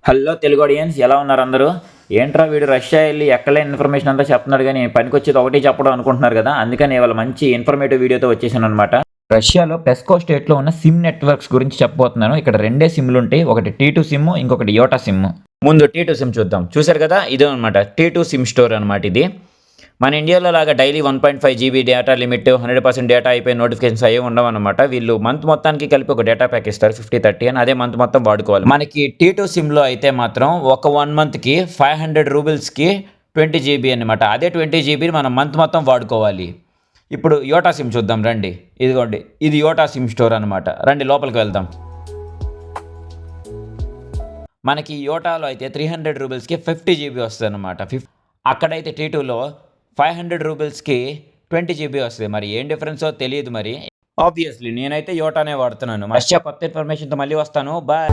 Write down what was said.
Hello Telugu audience, ఎలా ఉన్నారు అందరూ? ఏంట్రా వీడు రష్యా వెళ్ళి ఎక్కలేని ఇన్ఫర్మేషన్ అంతా చెప్తున్నాడు కానీ పనికొచ్చేది ఒకటి చెప్పడం అనుకుంటున్నారు కదా. అందుకని ఇవాళ మంచి ఇన్ఫర్మేటివ్ వీడియోతో వచ్చేసాను అనమాట. రష్యాలో పెస్కో స్టేట్లో ఉన్న సిమ్ నెట్వర్క్స్ గురించి చెప్పబోతున్నాను. ఇక్కడ రెండే సిమ్లు ఉంటాయి, ఒకటి T2 సిమ్, ఇంకొకటి యోటా సిమ్. ముందు T2 సిమ్ చూద్దాం. చూసారు కదా, ఇదే అనమాట T2 సిమ్ స్టోర్ అనమాట. ఇది మన ఇండియాలో లాగా daily 1.5 GB data limit, 100% data అయిపోయి నోటిఫికేషన్స్ అయ్యే ఉండవు అనమాట. వీళ్ళు మంత్ మొత్తానికి కలిపి ఒక డేటా ప్యాక్ ఇస్తారు 50-30 అని. అదే మంత్ మొత్తం వాడుకోవాలి. మనకి T2 సిమ్లో అయితే మాత్రం ఒక 1 మంత్కి 500 రూబిల్స్కి 20 GB అనమాట. అదే 20 GB మనం మంత్ మొత్తం వాడుకోవాలి. ఇప్పుడు యోటా సిమ్ చూద్దాం రండి. ఇదిగోండి, ఇది యోటా సిమ్ స్టోర్ అనమాట. రండి లోపలికి వెళ్దాం. మనకి యోటాలో అయితే 300 రూబిల్స్కి 50 GB వస్తుంది అనమాట. అక్కడైతే T2లో 500 రూబిల్స్కి 20 GB వస్తుంది. మరి ఏం డిఫరెన్సో తెలియదు. మరి ఆబ్వియస్లీ నేనైతే యోటానే వాడుతున్నాను. రష్యా కొత్త ఇన్ఫర్మేషన్తో మళ్ళీ వస్తాను. బాయ్.